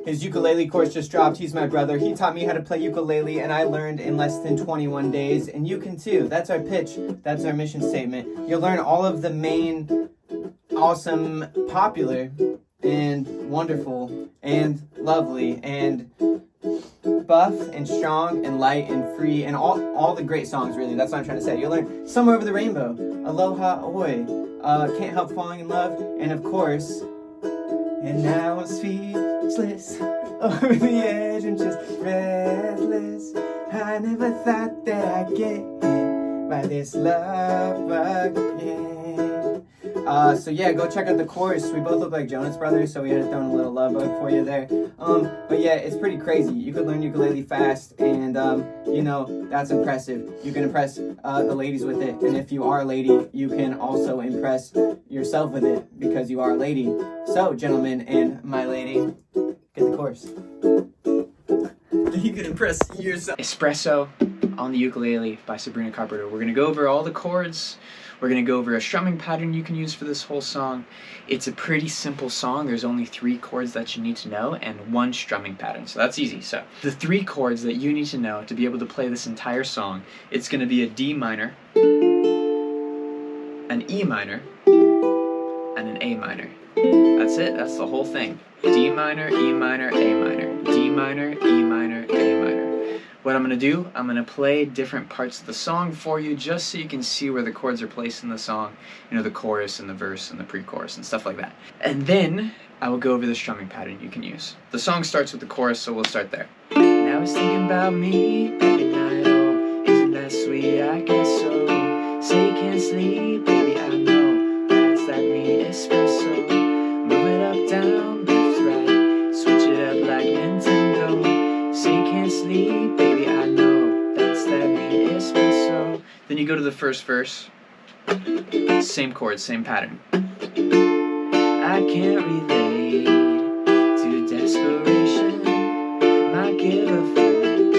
His ukulele course just dropped. He's my brother. He taught me how to play ukulele, and I learned in less than 21 days. And you can too. That's our pitch. That's our mission statement. You'll learn all of the main, awesome, popular, and wonderful, and lovely, and buff, and strong, and light, and free, and all the great songs, really. That's what I'm trying to say. You'll learn Somewhere Over the Rainbow, Aloha Ahoy, Can't Help Falling in Love, and of course, and now I'm speechless, over the edge and just breathless. I never thought that I'd get hit by this love again. So yeah, go check out the chorus. We both look like Jonas Brothers, so we had to throw in a little love bug for you there. But yeah, it's pretty crazy. You could learn ukulele fast, and you know, that's impressive. You can impress the ladies with it, and if you are a lady, you can also impress yourself with it because you are a lady. So, gentlemen and my lady, get the chorus. You can impress yourself. Espresso on the Ukulele by Sabrina Carpenter. We're gonna go over all the chords. We're going to go over a strumming pattern you can use for this whole song. It's a pretty simple song. There's only 3 chords that you need to know and 1 strumming pattern, so that's easy. So the 3 chords that you need to know to be able to play this entire song, it's going to be a D minor, an E minor, and an A minor. That's it. That's the whole thing. D minor, E minor, A minor. D minor, E minor, A minor. What I'm going to do, I'm going to play different parts of the song for you just so you can see where the chords are placed in the song. You know, the chorus and the verse and the pre-chorus and stuff like that. And then I will go over the strumming pattern you can use. The song starts with the chorus, so we'll start there. Now he's thinking about me every night, oh, isn't that sweet? I guess so. Say you can't sleep, baby, I know. That's that me, espresso. Move it up, down, left, right. Switch it up like Nintendo. Say you can't sleep, baby, I know. That's that me, espresso. Then you go to the first verse. Same chord, same pattern. I can't relate to desperation. My giver friends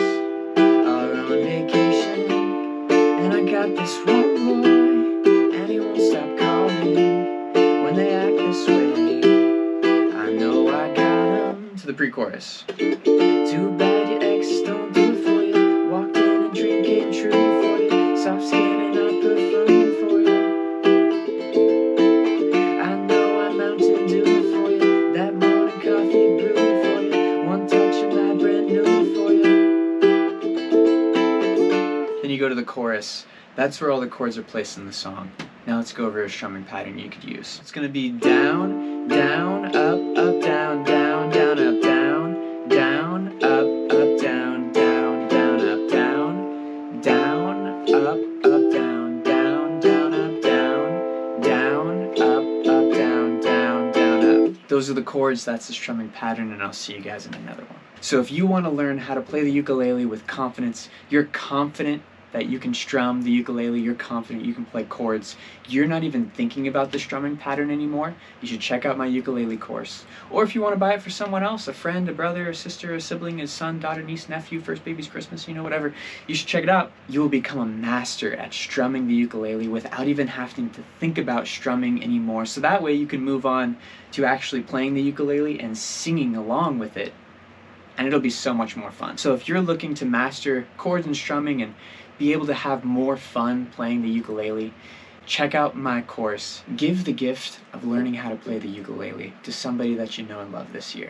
are on vacation, and I got this one boy, and he won't stop calling. When they act this way, I know I got him. To the pre-chorus. Too bad your ex don't do it for you. Walked in and dream came true for you. Soft skin and I perfumed for you. I know I Mountain Dew for you. That morning coffee brewed for you. One touch and I brand new for you. Then you go to the chorus. That's where all the chords are placed in the song. Now let's go over a strumming pattern you could use. It's gonna be down, down, up, up, down, down, down, up, down, down, up, up, down, down, down, up, down, down, up, down, down, down, up, down, down, up, down, down, down, up. Those are the chords, that's the strumming pattern, and I'll see you guys in another one. So if you want to learn how to play the ukulele with confidence, you're confident that you can strum the ukulele, you're confident you can play chords, you're not even thinking about the strumming pattern anymore, you should check out my ukulele course. Or if you want to buy it for someone else, a friend, a brother, a sister, a sibling, a son, daughter, niece, nephew, first baby's Christmas, you know, whatever, you should check it out. You will become a master at strumming the ukulele without even having to think about strumming anymore. So that way you can move on to actually playing the ukulele and singing along with it. And it'll be so much more fun. So if you're looking to master chords and strumming and be able to have more fun playing the ukulele, check out my course. Give the gift of learning how to play the ukulele to somebody that you know and love this year.